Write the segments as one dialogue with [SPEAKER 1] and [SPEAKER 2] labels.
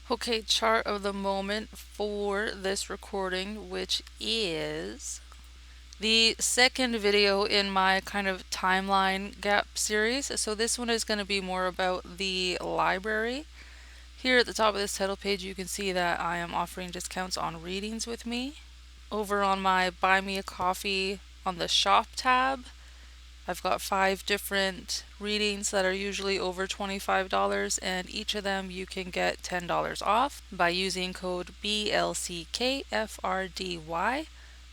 [SPEAKER 1] Okay, chart of the moment for this recording, which is the second video in my kind of timeline gap series. So this one is going to be more about the library. Here at the top of this title page, you can see that I am offering discounts on readings with me. Over on my Buy Me a Coffee on the shop tab, I've got 5 different readings that are usually over $25, and each of them you can get $10 off by using code BLCKFRDY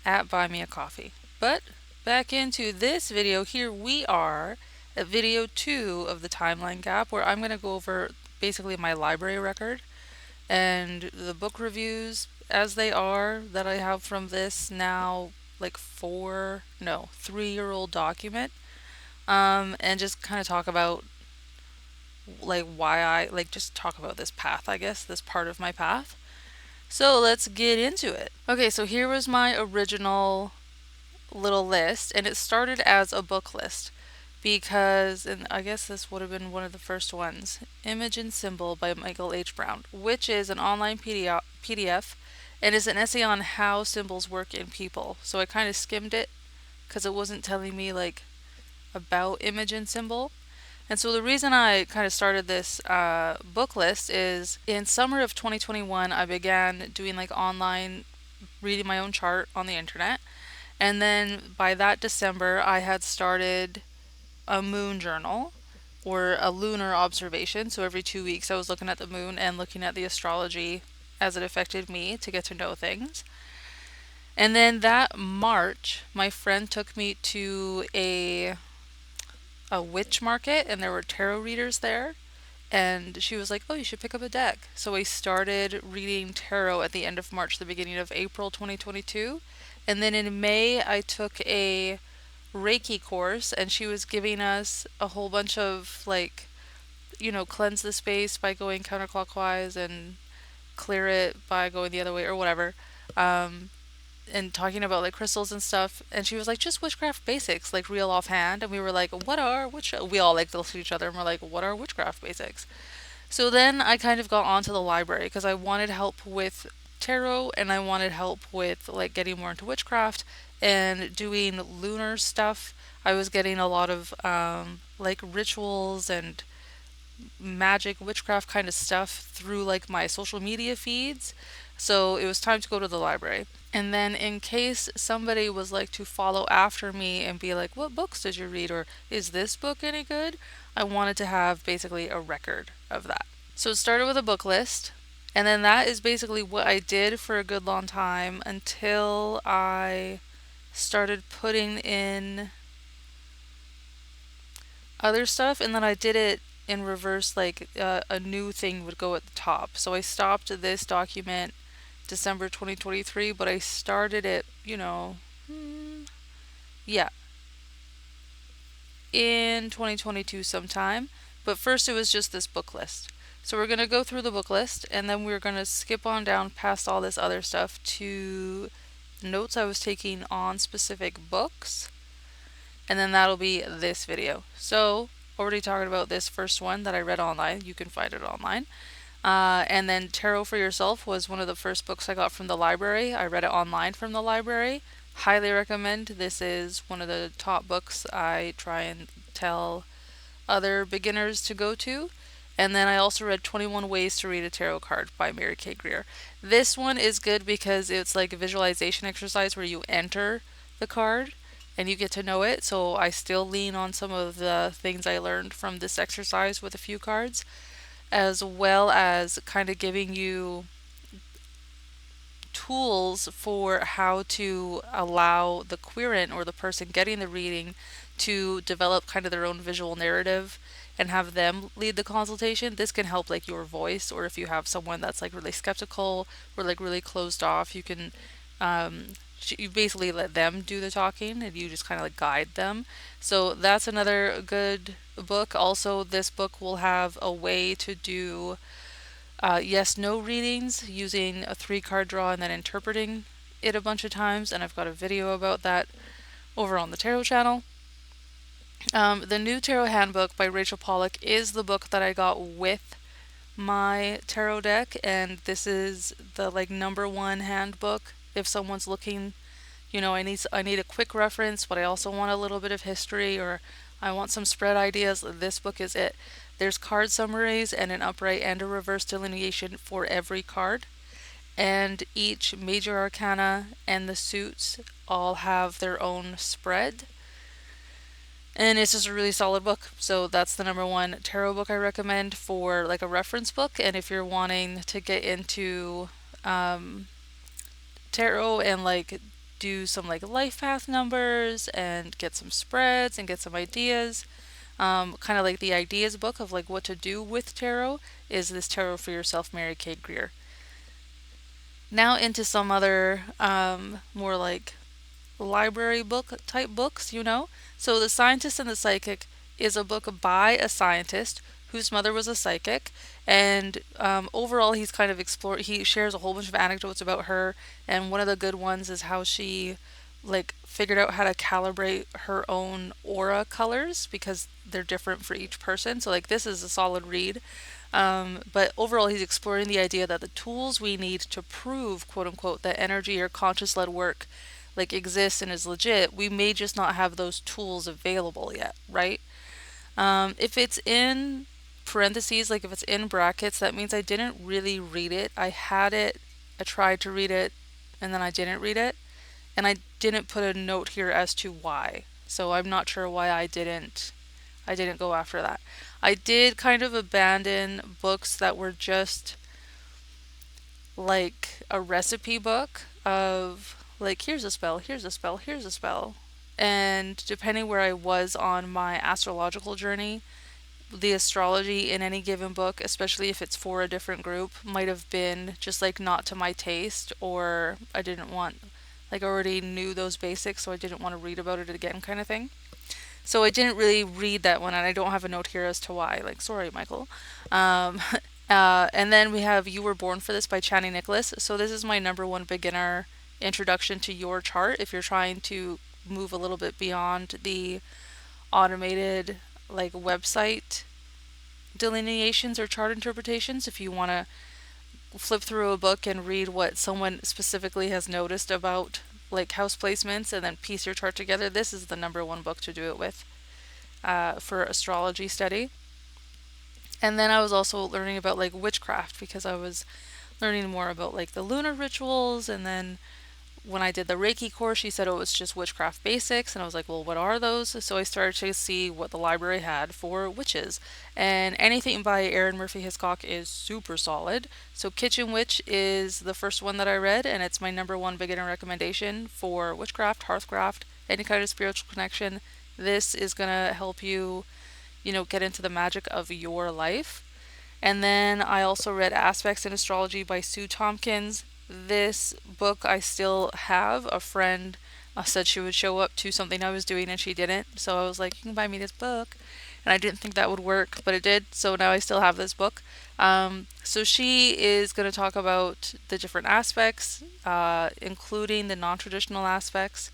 [SPEAKER 1] at Buy Me a Coffee. But back into this video, here we are at video 2 of the timeline gap, where I'm going to go over basically my library record and the book reviews as they are that I have from this now like 3-year-old document, and just kind of talk about like why I like just talk about this path, I guess, this part of my path. So let's get into it. Okay, so here was my original little list, and it started as a book list because, and I guess this would have been one of the first ones, Image and Symbol by Michael H. Brown, which is an online PDF and is an essay on how symbols work in people. So I kind of skimmed it because it wasn't telling me like about image and symbol. And so the reason I kind of started this book list is in summer of 2021, I began doing like online reading my own chart on the internet. And then by that December, I had started a moon journal or a lunar observation. So every 2 weeks, I was looking at the moon and looking at the astrology as it affected me to get to know things. And then that March, my friend took me to a witch market, and there were tarot readers there, and she was like, "Oh, you should pick up a deck." So I started reading tarot at the end of March, the beginning of April 2022. And then in May, I took a Reiki course, and she was giving us a whole bunch of like, cleanse the space by going counterclockwise and clear it by going the other way or whatever. Um, and talking about like crystals and stuff, and she was like, just witchcraft basics, like real offhand. And we were like, what are witch we all like looked at each other and we're like, what are witchcraft basics? So then I kind of got onto the library because I wanted help with tarot, and I wanted help with like getting more into witchcraft and doing lunar stuff. I was getting a lot of like rituals and magic witchcraft kind of stuff through like my social media feeds. So it was time to go to the library. And then in case somebody was like to follow after me and be like, what books did you read, or is this book any good? I wanted to have basically a record of that. So it started with a book list, and then that is basically what I did for a good long time until I started putting in other stuff, and then I did it in reverse, like a new thing would go at the top. So I stopped this document December 2023, but I started it, yeah, in 2022 sometime. But first it was just this book list. So we're going to go through the book list, and then we're going to skip on down past all this other stuff to notes I was taking on specific books, and then that'll be this video. So, already talking about this first one that I read online. You can find it online. And then Tarot for Yourself was one of the first books I got from the library. I read it online from the library. Highly recommend. This is one of the top books I try and tell other beginners to go to. And then I also read 21 Ways to Read a Tarot Card by Mary Kay Greer. This one is good because it's like a visualization exercise where you enter the card and you get to know it. So I still lean on some of the things I learned from this exercise with a few cards, as well as kind of giving you tools for how to allow the querent or the person getting the reading to develop kind of their own visual narrative and have them lead the consultation. This can help like your voice, or if you have someone that's like really skeptical or like really closed off, you can um, you basically let them do the talking and you just kind of like guide them. So that's another good book. Also, this book will have a way to do yes no readings using a 3 card draw and then interpreting it a bunch of times, and I've got a video about that over on the Tarot channel. The New Tarot Handbook by Rachel Pollack is the book that I got with my tarot deck, and this is the like number one handbook if someone's looking, I need a quick reference, but I also want a little bit of history, or I want some spread ideas. This book is it. There's card summaries and an upright and a reverse delineation for every card, and each major arcana and the suits all have their own spread. And it's just a really solid book. So that's the number one tarot book I recommend for like a reference book. And if you're wanting to get into um, tarot and like do some like life path numbers and get some spreads and get some ideas, kind of like the ideas book of like what to do with tarot, is this Tarot for Yourself, Mary Kay Greer. Now into some other more like library book type books. So The Scientist and the Psychic is a book by a scientist whose mother was a psychic, and overall he's kind of he shares a whole bunch of anecdotes about her, and one of the good ones is how she like figured out how to calibrate her own aura colors because they're different for each person. So like this is a solid read. But overall, he's exploring the idea that the tools we need to prove, quote unquote, that energy or conscious led work like exists and is legit, we may just not have those tools available yet, right? If it's in parentheses, like if it's in brackets, that means I didn't really read it. I had it, I tried to read it, and then I didn't read it. And I didn't put a note here as to why. So I'm not sure why I didn't go after that. I did kind of abandon books that were just like a recipe book of like here's a spell, here's a spell, here's a spell. And depending where I was on my astrological journey, the astrology in any given book, especially if it's for a different group, might have been just like not to my taste, or I didn't want, like I already knew those basics, so I didn't want to read about it again, kind of thing. So I didn't really read that one, and I don't have a note here as to why. Like, sorry, Michael. Um, and then we have You Were Born for This by Chani Nicholas. So this is my number one beginner introduction to your chart if you're trying to move a little bit beyond the automated like website delineations or chart interpretations. If you want to flip through a book and read what someone specifically has noticed about like house placements and then piece your chart together, this is the number one book to do it with for astrology study. And then I was also learning about like witchcraft because I was learning more about like the lunar rituals, and then when I did the Reiki course, she said it was just witchcraft basics, and I was like, well, what are those? So I started to see what the library had for witches, and anything by Erin Murphy Hiscock is super solid. So Kitchen Witch is the first one that I read, and it's my number one beginner recommendation for witchcraft, hearthcraft, any kind of spiritual connection. This is gonna help you, get into the magic of your life. And then I also read Aspects in Astrology by Sue Tompkins. This book I still have. A friend said she would show up to something I was doing and she didn't. So I was like, you can buy me this book. And I didn't think that would work, but it did. So now I still have this book. So she is going to talk about the different aspects, including the non traditional aspects.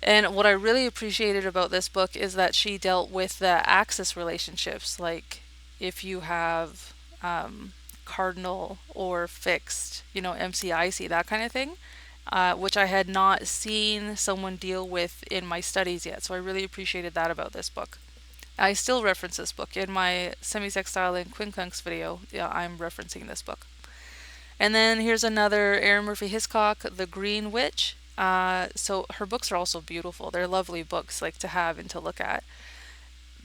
[SPEAKER 1] And what I really appreciated about this book is that she dealt with the axis relationships, like if you have cardinal or fixed, MCIC, that kind of thing, which I had not seen someone deal with in my studies yet. So I really appreciated that about this book. I still reference this book in my semi-sextile and quincunx video. Yeah, I'm referencing this book. And then here's another Erin Murphy Hiscock, The Green Witch. So her books are also beautiful. They're lovely books, like to have and to look at.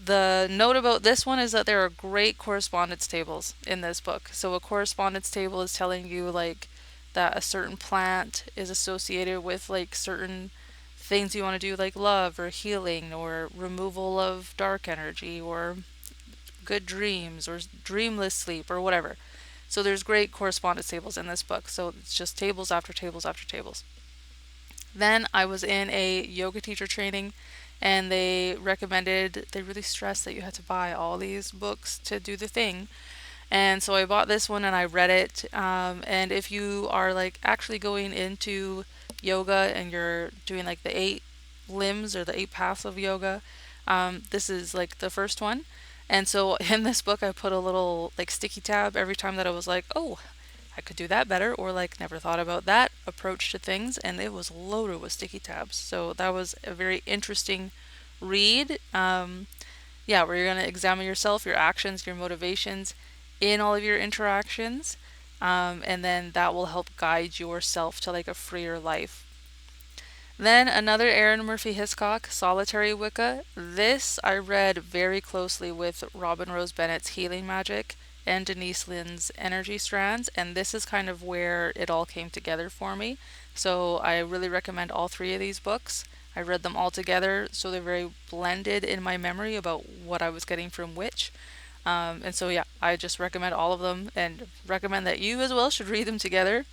[SPEAKER 1] The note about this one is that there are great correspondence tables in this book. So a correspondence table is telling you like that a certain plant is associated with like certain things you want to do, like love or healing or removal of dark energy or good dreams or dreamless sleep or whatever. So there's great correspondence tables in this book. So it's just tables after tables after tables. Then I was in a yoga teacher training, and they really stressed that you had to buy all these books to do the thing. And so I bought this one and I read it. And if you are like actually going into yoga and you're doing like the 8 limbs or the 8 paths of yoga, this is like the first one. And so in this book, I put a little like sticky tab every time that I was like, oh, I could do that better, or like never thought about that approach to things. And it was loaded with sticky tabs. So that was a very interesting read. Yeah, where you're going to examine yourself, your actions, your motivations in all of your interactions. And then that will help guide yourself to like a freer life. Then another Aaron Murphy Hiscock, Solitary Wicca. This I read very closely with Robin Rose Bennett's Healing Magic and Denise Lynn's Energy Strands, and this is kind of where it all came together for me. So I really recommend all three of these books. I read them all together, so they're very blended in my memory about what I was getting from which. And so, yeah, I just recommend all of them and recommend that you as well should read them together.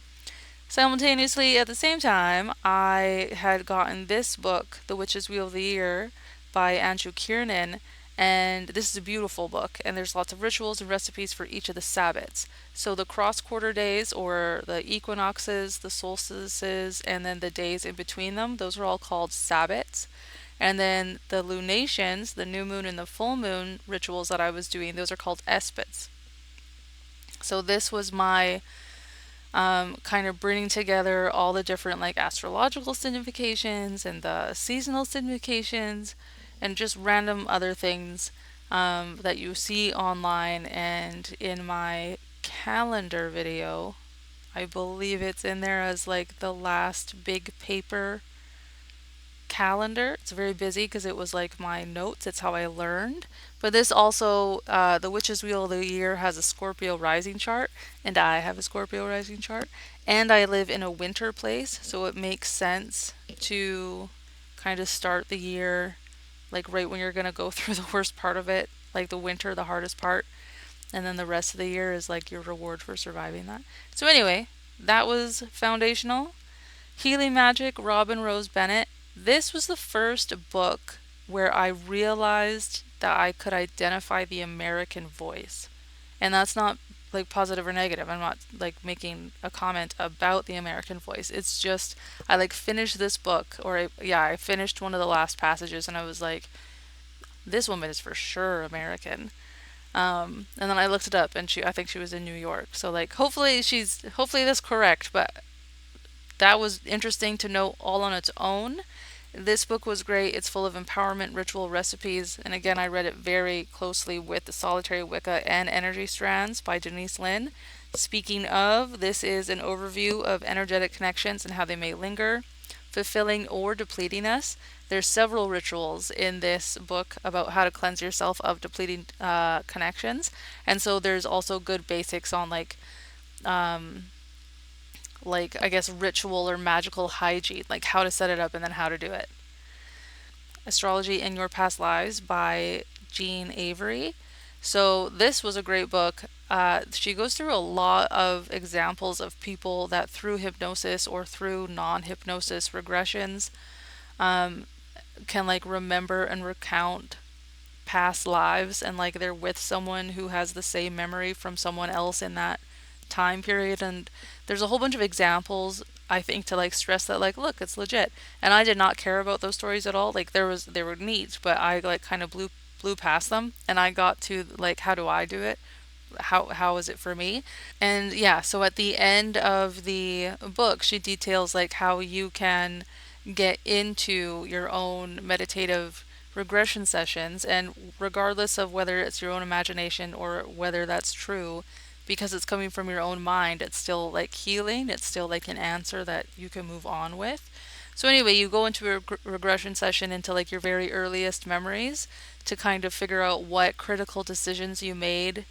[SPEAKER 1] Simultaneously, at the same time, I had gotten this book, The Witch's Wheel of the Year by Andrew Kiernan, and this is a beautiful book, and there's lots of rituals and recipes for each of the Sabbats. So the cross quarter days, or the equinoxes, the solstices, and then the days in between them, those are all called Sabbats. And then the lunations, the new moon and the full moon rituals that I was doing, those are called Espats. So this was my kind of bringing together all the different like astrological significations and the seasonal significations and just random other things that you see online and in my calendar video. I believe it's in there as like the last big paper calendar. It's very busy because it was like my notes. It's how I learned. But this also, the Witch's Wheel of the Year has a Scorpio rising chart, and I have a Scorpio rising chart. And I live in a winter place, so it makes sense to kind of start the year like right when you're going to go through the worst part of it, like the winter, the hardest part. And then the rest of the year is like your reward for surviving that. So, anyway, that was foundational. Healing Magic, Robin Rose Bennett. This was the first book where I realized that I could identify the American voice. And that's not like positive or negative. I'm not like making a comment about the American voice. It's just I like finished this book I finished one of the last passages and I was like this woman is for sure American. And then I looked it up and I think she was in New York. So like hopefully that's correct, but that was interesting to know all on its own. This book was great. It's full of empowerment ritual recipes. And again, I read it very closely with The Solitary Wicca and Energy Strands by Denise Lynn. Speaking of, this is an overview of energetic connections and how they may linger, fulfilling or depleting us. There's several rituals in this book about how to cleanse yourself of depleting connections. And so there's also good basics on um, like I guess ritual or magical hygiene, like how to set it up and then how to do it. Astrology in Your Past Lives by Jeanne Avery. So this was a great book. She goes through a lot of examples of people that through hypnosis or through non-hypnosis regressions um, can like remember and recount past lives and like they're with someone who has the same memory from someone else in that time period. And there's a whole bunch of examples I think to like stress that like look it's legit. And I did not care about those stories at all. Like they were neat, but I like kind of blew past them and I got to like how do I do it, how is it for me. And yeah, so at the end of the book she details like how you can get into your own meditative regression sessions, and regardless of whether it's your own imagination or whether that's true, because it's coming from your own mind, it's still like healing, it's still like an answer that you can move on with. So anyway, you go into a regression session into like your very earliest memories to kind of figure out what critical decisions you made,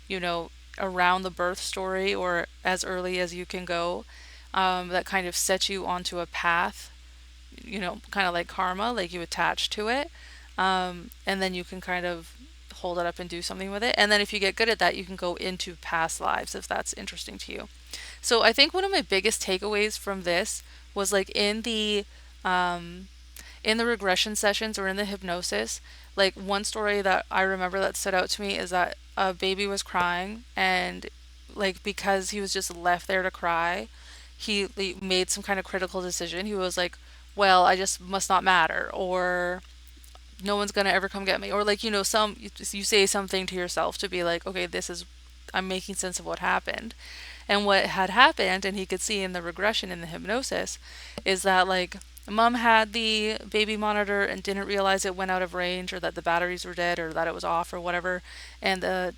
[SPEAKER 1] you know, around the birth story or as early as you can go, that kind of set you onto a path, you know, kind of like karma, like you attach to it. And then you can kind of hold it up and do something with it. And then if you get good at that, you can go into past lives if that's interesting to you. So I think one of my biggest takeaways from this was like in the regression sessions or in the hypnosis, like one story that I remember that stood out to me is that a baby was crying and like because he was just left there to cry, he made some kind of critical decision. He was like, well, I just must not matter, or no one's gonna ever come get me. Or like, you say something to yourself to be like, okay, I'm making sense of what happened. And what had happened, and he could see in the regression in the hypnosis, is that like mom had the baby monitor and didn't realize it went out of range, or that the batteries were dead, or that it was off, or whatever. And the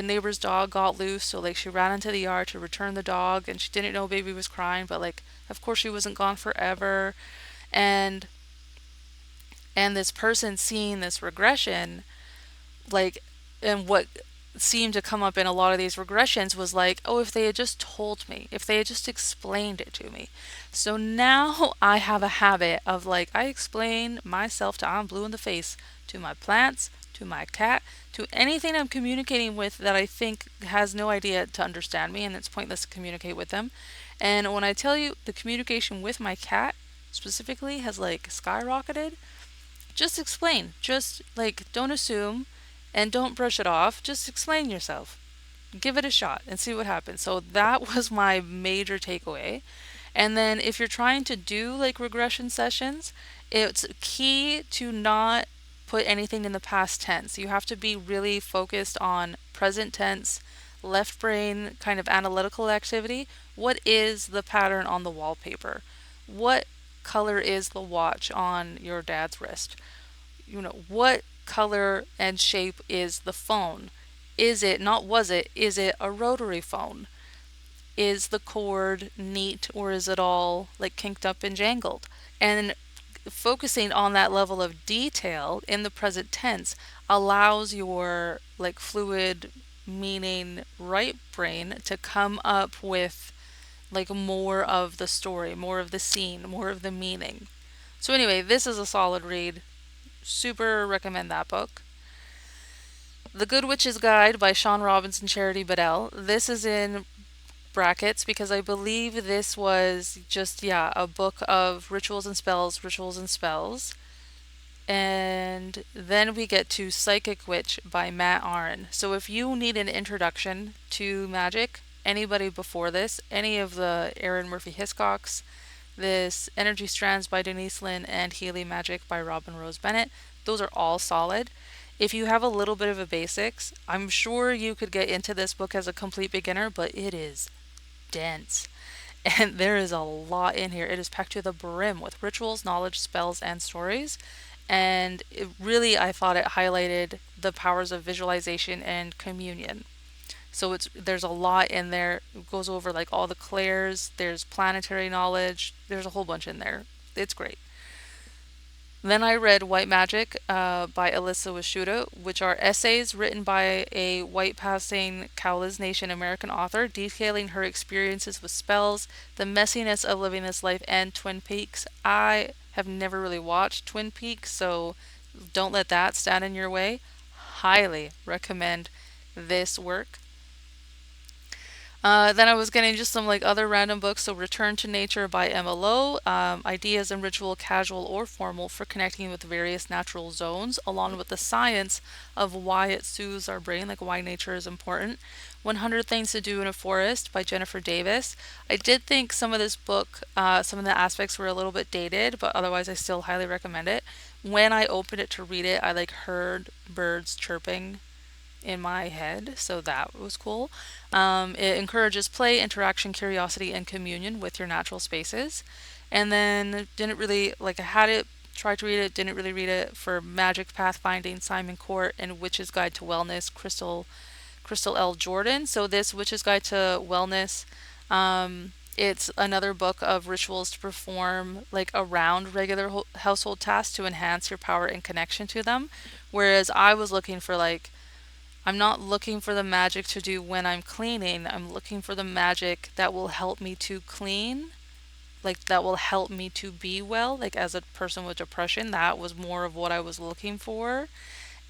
[SPEAKER 1] neighbor's dog got loose, so like she ran into the yard to return the dog, and she didn't know baby was crying, but like of course she wasn't gone forever. And this person seeing this regression, like, and what seemed to come up in a lot of these regressions was like, oh, if they had just told me, if they had just explained it to me. So now I have a habit of like, I explain myself to I'm blue in the face, to my plants, to my cat, to anything I'm communicating with that I think has no idea to understand me, and it's pointless to communicate with them. And when I tell you, the communication with my cat specifically has like skyrocketed. Just explain. Just like, don't assume and don't brush it off. Just explain yourself. Give it a shot and see what happens. So that was my major takeaway. And then if you're trying to do like regression sessions, it's key to not put anything in the past tense. You have to be really focused on present tense, left brain kind of analytical activity. What is the pattern on the wallpaper? What color is the watch on your dad's wrist? What color and shape is the phone? Is it, not was it, is it a rotary phone? Is the cord neat, or is it all like kinked up and jangled? And focusing on that level of detail in the present tense allows your like fluid meaning right brain to come up with like more of the story, more of the scene, more of the meaning. So anyway, this is a solid read. Super recommend that book. The Good Witch's Guide by Sean Robbins and Charity Bedell. This is in brackets because I believe this was just, yeah, a book of rituals and spells, rituals and spells. And then we get to Psychic Witch by Matt Aron. So if you need an introduction to magic, anybody before this, any of the Erin Murphy Hiscocks, this Energy Strands by Denise Lynn, and Healy Magic by Robin Rose Bennett, those are all solid. If you have a little bit of a basics, I'm sure you could get into this book as a complete beginner, but it is dense. And there is a lot in here. It is packed to the brim with rituals, knowledge, spells, and stories. And it really, I thought it highlighted the powers of visualization and communion. So there's a lot in there. It goes over like all the clairs, there's planetary knowledge, there's a whole bunch in there. It's great. Then I read White Magic by Alyssa Washuta, which are essays written by a white passing Cowlitz Nation American author detailing her experiences with spells, the messiness of living this life, and Twin Peaks. I have never really watched Twin Peaks, so don't let that stand in your way. Highly recommend this work. Then I was getting just some like other random books. So Return to Nature by Emma Lowe. Ideas and ritual, casual or formal, for connecting with various natural zones, along with the science of why it soothes our brain, like why nature is important. 100 Things to Do in a Forest by Jennifer Davis. I did think some of this book, some of the aspects were a little bit dated, but otherwise I still highly recommend it. When I opened it to read it, I like heard birds chirping in my head, so that was cool. It encourages play, interaction, curiosity, and communion with your natural spaces. And then didn't really like I had it, tried to read it, didn't really read it for Magic Pathfinding, Simon Court, and Witch's Guide to Wellness, Crystal L. Jordan. So this Witch's Guide to Wellness, it's another book of rituals to perform like around regular household tasks to enhance your power and connection to them. Whereas I was looking for like I'm not looking for the magic to do when I'm cleaning. I'm looking for the magic that will help me to clean, like that will help me to be well, like as a person with depression. That was more of what I was looking for.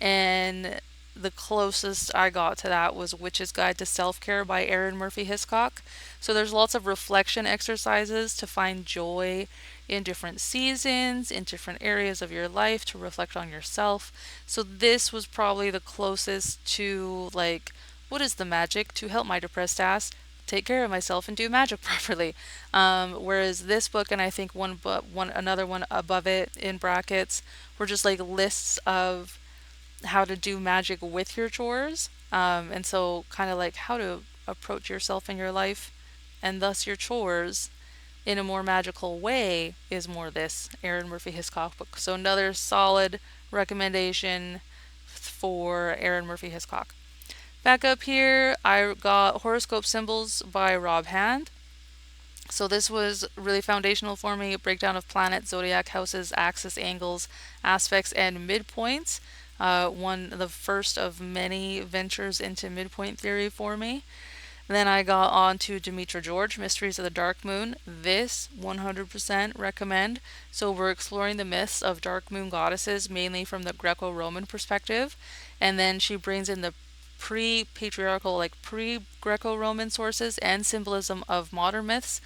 [SPEAKER 1] And the closest I got to that was Witch's Guide to Self-Care by Erin Murphy Hiscock. So there's lots of reflection exercises to find joy in different seasons, in different areas of your life, to reflect on yourself. So this was probably the closest to like, what is the magic to help my depressed ass? take care of myself and do magic properly. Whereas this book, and I think another one above it in brackets, were just like lists of how to do magic with your chores. And so kind of like how to approach yourself in your life and thus your chores in a more magical way is more this Erin Murphy Hiscock book. So another solid recommendation for Erin Murphy Hiscock. Back up here, I got Horoscope Symbols by Rob Hand. So this was really foundational for me. A breakdown of planets, zodiac houses, axis angles, aspects, and midpoints. The first of many ventures into midpoint theory for me. Then I got on to Demetra George, Mysteries of the Dark Moon. This 100% recommend. So we're exploring the myths of dark moon goddesses, mainly from the Greco-Roman perspective. And then she brings in the pre-patriarchal, like pre-Greco-Roman sources and symbolism of modern myths.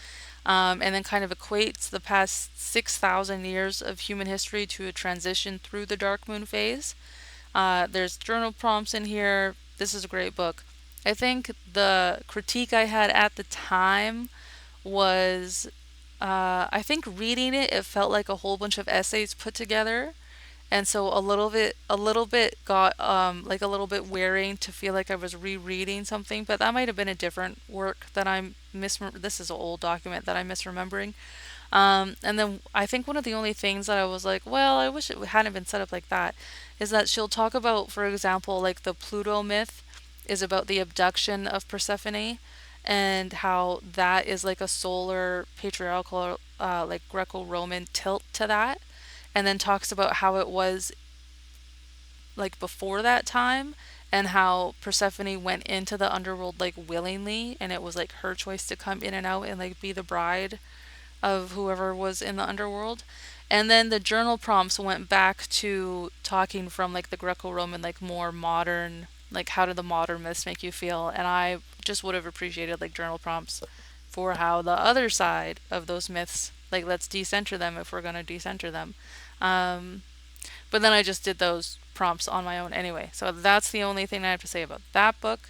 [SPEAKER 1] And then kind of equates the past 6,000 years of human history to a transition through the dark moon phase. There's journal prompts in here. This is a great book. I think the critique I had at the time was, I think reading it, it felt like a whole bunch of essays put together, and so a little bit got like a little bit wearing to feel like I was rereading something. But that might have been a different work that I'm This is an old document that I'm misremembering. And then I think one of the only things that I was like, well, I wish it hadn't been set up like that, is that she'll talk about, for example, like the Pluto myth is about the abduction of Persephone and how that is like a solar patriarchal, like Greco-Roman tilt to that. And then talks about how it was like before that time and how Persephone went into the underworld like willingly, and it was like her choice to come in and out and like be the bride of whoever was in the underworld. And then the journal prompts went back to talking from like the Greco-Roman, like more modern, like how do the modern myths make you feel? And I just would have appreciated like journal prompts for how the other side of those myths, like let's decenter them if we're going to decenter them. Um, but then I just did those prompts on my own anyway. So that's the only thing I have to say about that book.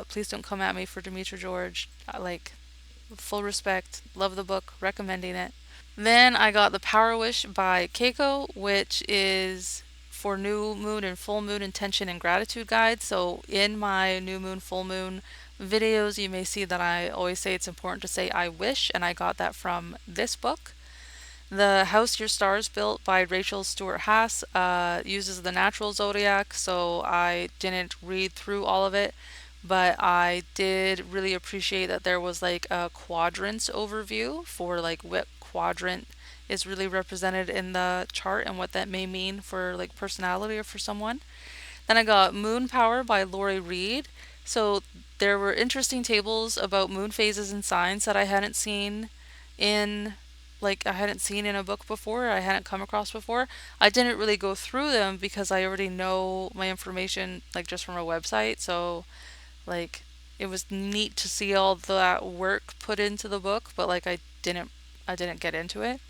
[SPEAKER 1] Please don't come at me for Demetra George. Like, full respect, love the book, recommending it. Then I got The Power Wish by Keiko, which is for new moon and full moon intention and gratitude guide. So in my new moon, full moon videos, you may see that I always say it's important to say I wish, and I got that from this book. The House Your Stars Built by Rachel Stewart Haas uses the natural zodiac, so I didn't read through all of it, but I did really appreciate that there was like a quadrants overview for like what quadrant is really represented in the chart and what that may mean for like personality or for someone. Then I got Moon Power by Lori Reed. So there were interesting tables about moon phases and signs that in I hadn't seen in a book before, I hadn't come across before. I didn't really go through them because I already know my information like just from a website. So like it was neat to see all that work put into the book, but like I didn't get into it.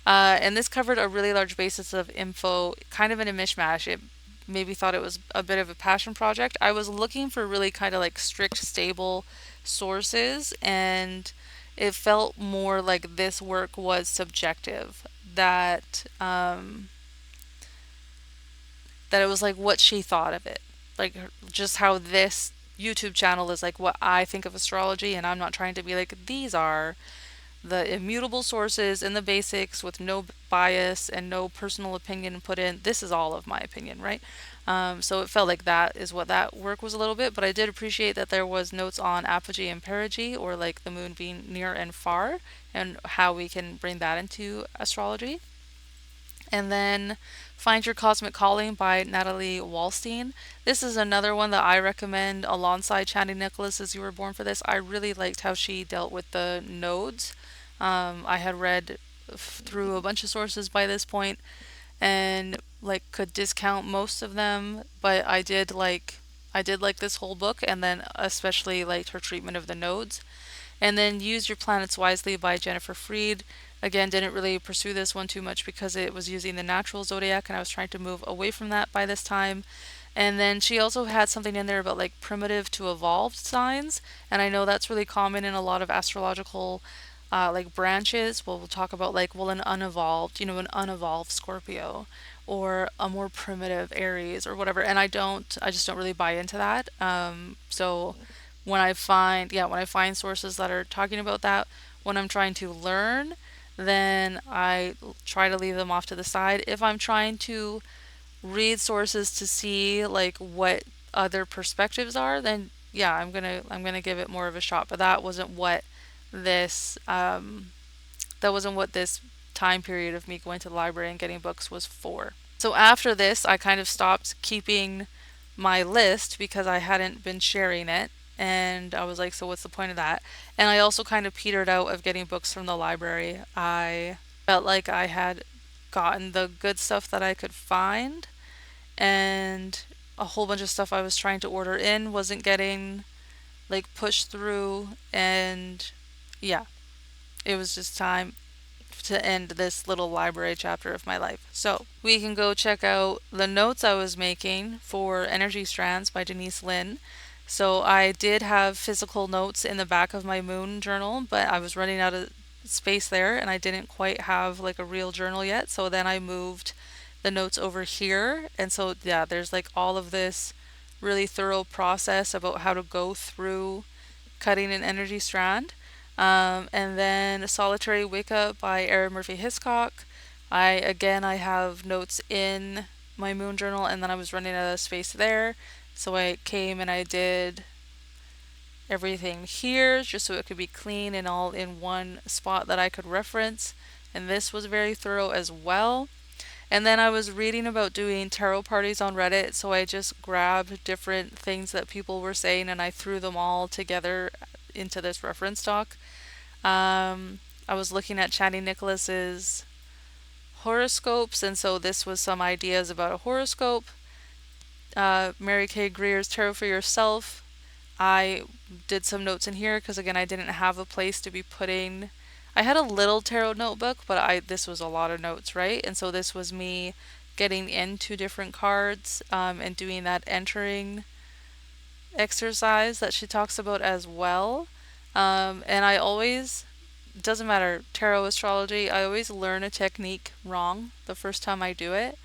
[SPEAKER 1] And this covered a really large basis of info, kind of in a mishmash. It maybe thought it was a bit of a passion project. I was looking for really kind of like strict, stable sources, and it felt more like this work was subjective. That it was like what she thought of it, like just how this YouTube channel is like what I think of astrology, and I'm not trying to be like these are the immutable sources and the basics with no bias and no personal opinion put in. This is all of my opinion, right? So it felt like that is what that work was a little bit, but I did appreciate that there was notes on apogee and perigee, or like the moon being near and far, and how we can bring that into astrology. And then Find Your Cosmic Calling by Natalie Wallstein. This is another one that I recommend alongside Channing Nicholas's You Were Born for This. I really liked how she dealt with the nodes. I had read through a bunch of sources by this point and like could discount most of them, but I did like this whole book, and then especially liked her treatment of the nodes. And then Use Your Planets Wisely by Jennifer Freed. Again, didn't really pursue this one too much because it was using the natural zodiac and I was trying to move away from that by this time. And then she also had something in there about like primitive to evolved signs. And I know that's really common in a lot of astrological like branches. Well, we'll talk about like, well, an unevolved, an unevolved Scorpio or a more primitive Aries or whatever. And I just don't really buy into that. So when I find sources that are talking about that, when I'm trying to learn, then I try to leave them off to the side. If I'm trying to read sources to see like what other perspectives are, then yeah, I'm gonna give it more of a shot. But this that wasn't what this time period of me going to the library and getting books was for. So after this, I kind of stopped keeping my list because I hadn't been sharing it. And I was like, so what's the point of that? And I also kind of petered out of getting books from the library. I felt like I had gotten the good stuff that I could find, and a whole bunch of stuff I was trying to order in wasn't getting like pushed through. And yeah, it was just time to end this little library chapter of my life. So we can go check out the notes I was making for Energy Strands by Denise Lynn. So I did have physical notes in the back of my moon journal, but I was running out of space there and I didn't quite have like a real journal yet. So then I moved the notes over here. And so yeah, there's like all of this really thorough process about how to go through cutting an energy strand. And then Solitary Wake Up by Erin Murphy Hiscock. I have notes in my moon journal, and then I was running out of space there. So I came and I did everything here just so it could be clean and all in one spot that I could reference. And this was very thorough as well. And then I was reading about doing tarot parties on Reddit, so I just grabbed different things that people were saying and I threw them all together into this reference doc. I was looking at Chani Nicholas's horoscopes, and so this was some ideas about a horoscope. Mary Kay Greer's Tarot for Yourself. I did some notes in here because again I didn't have a place to be putting. I had a little tarot notebook, but this was a lot of notes, right? And so this was me getting into different cards and doing that entering exercise that she talks about as well. And I always, doesn't matter, tarot, astrology, I always learn a technique wrong the first time I do it.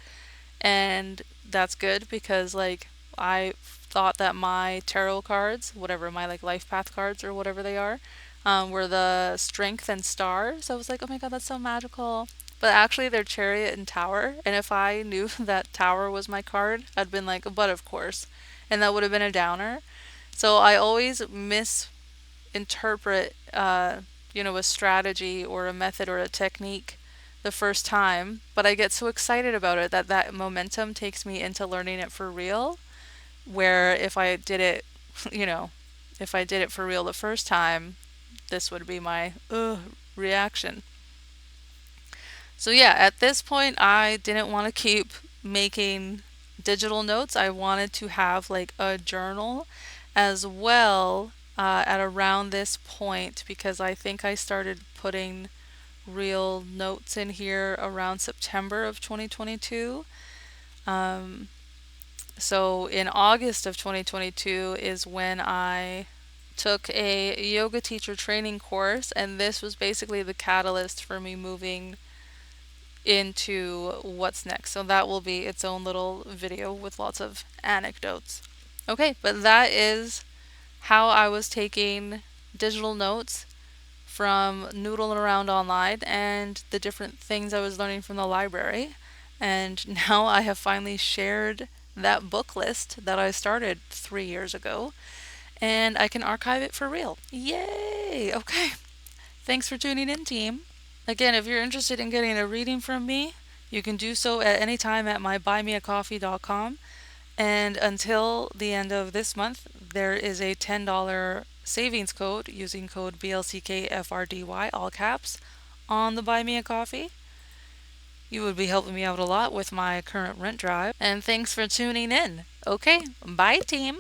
[SPEAKER 1] And that's good because like I thought that my tarot cards, whatever, my like life path cards or whatever they are, were the strength and star. So I was like, oh my god, that's so magical. But actually they're chariot and tower. And if I knew that tower was my card, I'd been like, but of course. And that would have been a downer. So I always misinterpret, a strategy or a method or a technique the first time, but I get so excited about it that that momentum takes me into learning it for real. Where if I did it, you know, if I did it for real the first time, this would be my reaction. So yeah, at this point, I didn't want to keep making digital notes. I wanted to have like a journal as well at around this point because I think I started putting real notes in here around September of 2022. Um, so in August of 2022 is when I took a yoga teacher training course, and this was basically the catalyst for me moving into what's next. So that will be its own little video with lots of anecdotes. Okay, but that is how I was taking digital notes from noodling around online and the different things I was learning from the library. And now I have finally shared that book list that I started 3 years ago, and I can archive it for real. Yay! Okay. Thanks for tuning in, team. Again, if you're interested in getting a reading from me, you can do so at any time at my buymeacoffee.com. And until the end of this month, there is a $10 savings code using code BLCKFRDY, all caps, on the Buy Me a Coffee. You would be helping me out a lot with my current rent drive. And thanks for tuning in. Okay, bye team.